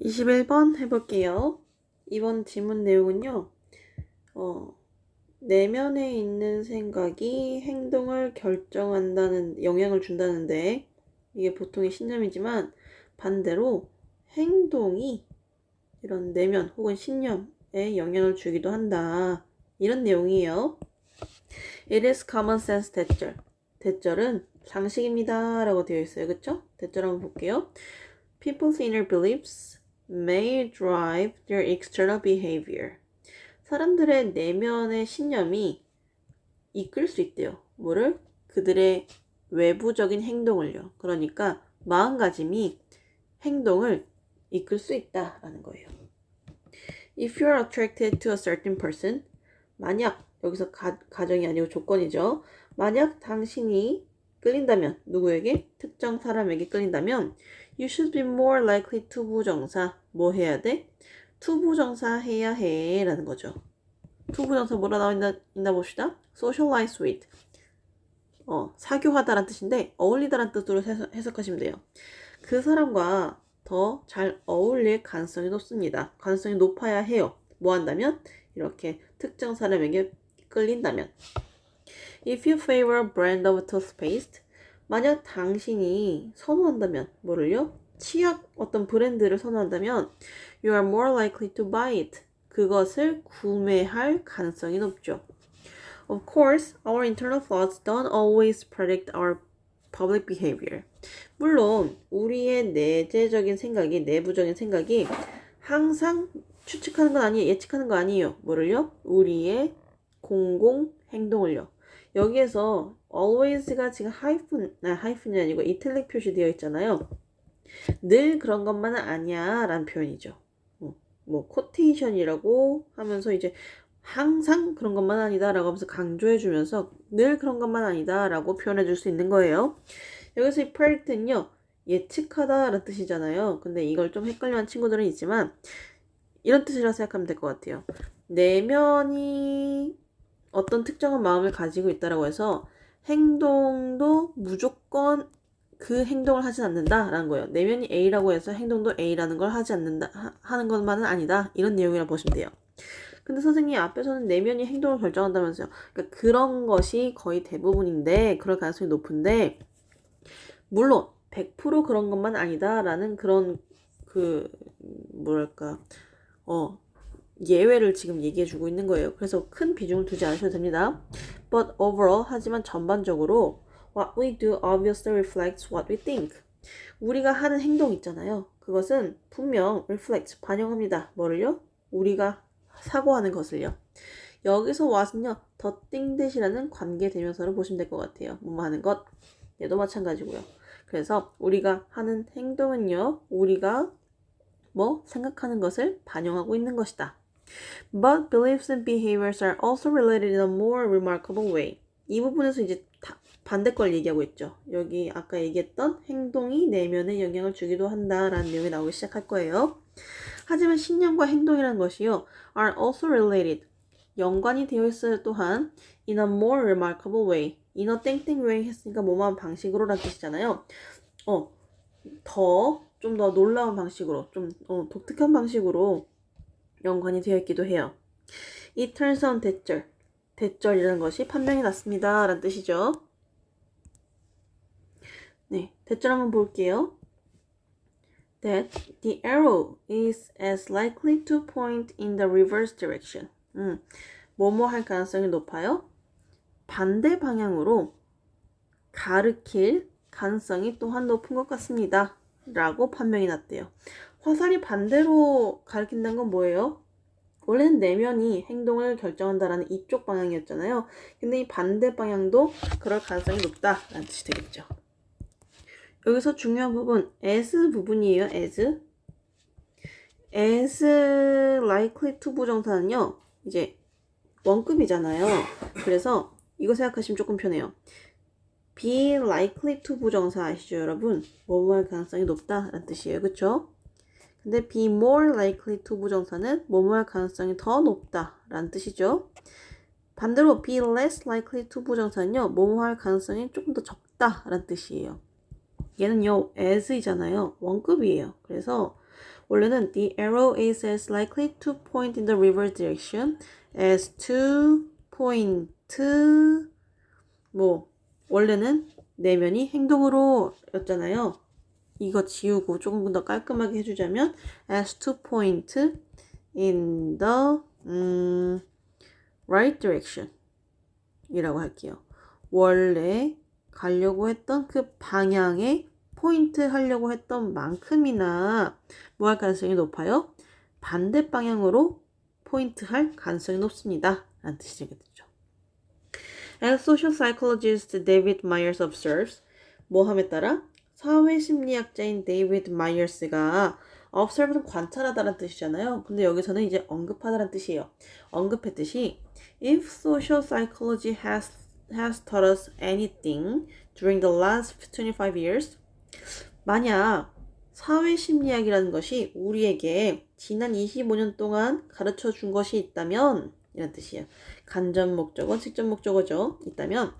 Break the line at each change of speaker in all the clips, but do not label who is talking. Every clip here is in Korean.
21번 해볼게요. 이번 지문 내용은요. 내면에 있는 생각이 행동을 결정한다는, 영향을 준다는데, 이게 보통의 신념이지만, 반대로 행동이 이런 내면 혹은 신념에 영향을 주기도 한다. 이런 내용이에요. It is common sense 대절. 대절은 상식입니다. 라고 되어 있어요. 그쵸? 대절 한번 볼게요. People's inner beliefs may drive their external behavior. 사람들의 내면의 신념이 이끌 수 있대요. 뭐를? 그들의 외부적인 행동을요. 그러니까 마음가짐이 행동을 이끌 수 있다라는 거예요. If you are attracted to a certain person, 만약, 여기서 가정이 아니고 조건이죠. 만약 당신이 끌린다면, 누구에게? 특정 사람에게 끌린다면 You should be more likely to 부정사. 뭐 해야 돼? 투부정사 해야 해 라는 거죠. 투부정사 뭐라 나와있나 봅시다. Socialize with. 사교하다란 뜻인데 어울리다란 뜻으로 해석하시면 돼요. 그 사람과 더 잘 어울릴 가능성이 높습니다. 가능성이 높아야 해요. 뭐 한다면? 이렇게 특정 사람에게 끌린다면. If you favor a brand of toothpaste, 만약 당신이 선호한다면 뭐를요? 치약 어떤 브랜드를 선호한다면 You are more likely to buy it. 그것을 구매할 가능성이 높죠. Of course, our internal thoughts don't always predict our public behavior. 물론 우리의 내재적인 생각이, 내부적인 생각이 항상 추측하는 건 아니에요. 예측하는 거 아니에요. 뭐를요? 우리의 공공 행동을요. 여기에서 always가 지금 하이픈이 아니고 이탈릭 표시되어 있잖아요. 늘 그런 것만은 아니야 라는 표현이죠. 뭐 코테이션이라고 하면서 이제 항상 그런 것만 아니다 라고 하면서 강조해 주면서 늘 그런 것만 아니다 라고 표현해 줄 수 있는 거예요. 여기서 이 predict는요 예측하다 라는 뜻이잖아요. 근데 이걸 좀 헷갈려하는 친구들은 있지만 이런 뜻이라 생각하면 될 것 같아요. 내면이 어떤 특정한 마음을 가지고 있다라고 해서 행동도 무조건 그 행동을 하진 않는다라는 거예요. 내면이 A라고 해서 행동도 A라는 걸 하지 않는다 하는 것만은 아니다. 이런 내용이라고 보시면 돼요. 근데 선생님 앞에서는 내면이 행동을 결정한다면서요. 그러니까 그런 것이 거의 대부분인데 그럴 가능성이 높은데 물론 100% 그런 것만 아니다라는 그런 뭐랄까 예외를 지금 얘기해주고 있는 거예요. 그래서 큰 비중을 두지 않으셔도 됩니다. But overall, 하지만 전반적으로 What we do obviously reflects what we think. 우리가 하는 행동 있잖아요. 그것은 분명 reflect, 반영합니다. 뭐를요? 우리가 사고하는 것을요. 여기서 what은요, the thing that이라는 관계대명사로 보시면 될 것 같아요. 뭐 하는 것, 얘도 마찬가지고요. 그래서 우리가 하는 행동은요, 우리가 생각하는 것을 반영하고 있는 것이다. But beliefs and behaviors are also related in a more remarkable way. 이 부분에서 이제 반대 걸 얘기하고 있죠. 여기 아까 얘기했던 행동이 내면에 영향을 주기도 한다라는 내용이 나오기 시작할 거예요. 하지만 신념과 행동이라는 것이요 are also related. 연관이 되어 있어요 또한 in a more remarkable way. in a 땡땡 way 했으니까 뭐만 방식으로라는 뜻이잖아요. 좀 더 놀라운 방식으로, 좀 독특한 방식으로 연관이 되어 있기도 해요. It turns on 대절. 대절이라는 것이 판명이 났습니다. 라는 뜻이죠. 네, 대절 한번 볼게요. That the arrow is as likely to point in the reverse direction. 뭐뭐 할 가능성이 높아요? 반대 방향으로 가르칠 가능성이 또한 높은 것 같습니다. 라고 판명이 났대요. 화살이 반대로 가리킨다는 건 뭐예요? 원래는 내면이 행동을 결정한다라는 이쪽 방향이었잖아요. 근데 이 반대 방향도 그럴 가능성이 높다라는 뜻이 되겠죠. 여기서 중요한 부분, as 부분이에요. as likely to 부정사는요. 이제 원급이잖아요. 그래서 이거 생각하시면 조금 편해요. be likely to 부정사 아시죠, 여러분? 뭐뭐 할 가능성이 높다라는 뜻이에요. 그쵸? 근데 be more likely to 부정사는 뭐뭐 할 가능성이 더 높다라는 뜻이죠. 반대로 be less likely to 부정사는요. 뭐뭐 할 가능성이 조금 더 적다라는 뜻이에요. 얘는요, as이잖아요. 원급이에요. 그래서 원래는 the arrow is as likely to point in the reverse direction as to point 뭐 원래는 내면이 행동으로 였잖아요. 이거 지우고 조금 더 깔끔하게 해주자면 as to point in the right direction 이라고 할게요. 원래 가려고 했던 그 방향에 포인트 하려고 했던 만큼이나 뭐 할 가능성이 높아요? 반대 방향으로 포인트 할 가능성이 높습니다. 라는 뜻이 되겠죠. As social psychologist David Myers observes, 뭐 함에 따라 사회심리학자인 데이비드 마이어스가 observe는 관찰하다라는 뜻이잖아요. 근데 여기서는 이제 언급하다라는 뜻이에요. 언급했듯이 if social psychology has taught us anything during the last 25 years, 만약 사회심리학이라는 것이 우리에게 지난 25년 동안 가르쳐 준 것이 있다면 이런 뜻이에요. 간접 목적어, 직접 목적어죠. 있다면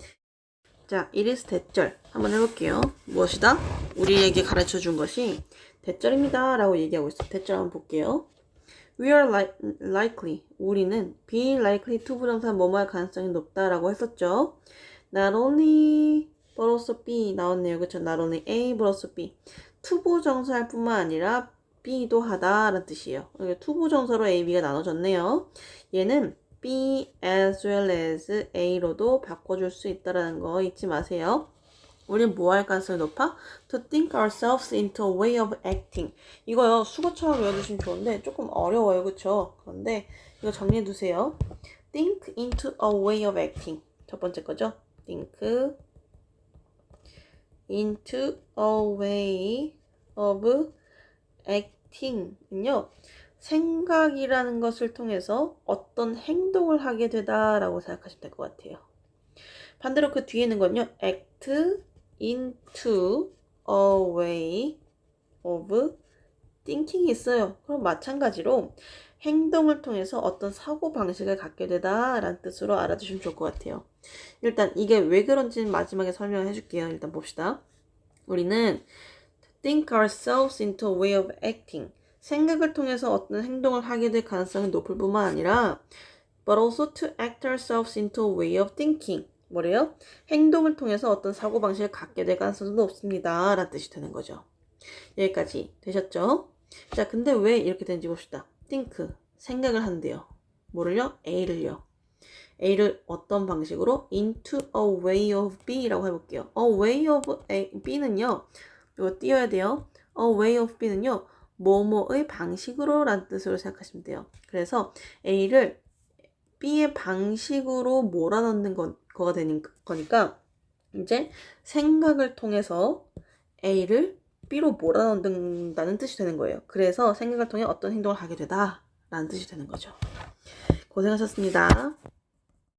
자, it is 대절 한번 해볼게요. 무엇이다? 우리에게 가르쳐 준 것이 대절입니다 라고 얘기하고 있어요. 대절 한번 볼게요. We are likely, 우리는 be likely to 부정사 뭐뭐 할 가능성이 높다 라고 했었죠. Not only but also be 나왔네요. 그쵸? Not only A but also B. 투부정사할 뿐만 아니라 B도 하다 라는 뜻이에요. 투부정사로 A, B가 나눠졌네요. 얘는 B as well as A로도 바꿔줄 수 있다는 거 잊지 마세요. 우린 뭐 할 가능성이 높아? To think ourselves into a way of acting. 이거요, 수거처럼 외워두시면 좋은데 조금 어려워요. 그쵸? 그런데 이거 정리해두세요. Think into a way of acting. 첫 번째 거죠. Think into a way of acting은요. 생각이라는 것을 통해서 어떤 행동을 하게 되다라고 생각하시면 될 것 같아요. 반대로 그 뒤에 있는 건요. act into a way of thinking이 있어요. 그럼 마찬가지로 행동을 통해서 어떤 사고방식을 갖게 되다라는 뜻으로 알아두시면 좋을 것 같아요. 일단 이게 왜 그런지는 마지막에 설명을 해줄게요. 일단 봅시다. 우리는 think ourselves into a way of acting. 생각을 통해서 어떤 행동을 하게 될 가능성이 높을 뿐만 아니라 but also to act ourselves into a way of thinking. 뭐래요? 행동을 통해서 어떤 사고방식을 갖게 될 가능성도 높습니다. 라는 뜻이 되는 거죠. 여기까지 되셨죠? 자, 근데 왜 이렇게 되는지 봅시다. think, 생각을 한대요. 뭐를요? A를요. A를 어떤 방식으로? into a way of B라고 해볼게요. a way of B는요. 이거 띄워야 돼요. a way of B는요. 뭐뭐의 방식으로 라는 뜻으로 생각하시면 돼요. 그래서 A를 B의 방식으로 몰아넣는 거가 되는 거니까 이제 생각을 통해서 A를 B로 몰아넣는다는 뜻이 되는 거예요. 그래서 생각을 통해 어떤 행동을 하게 되다 라는 뜻이 되는 거죠. 고생하셨습니다.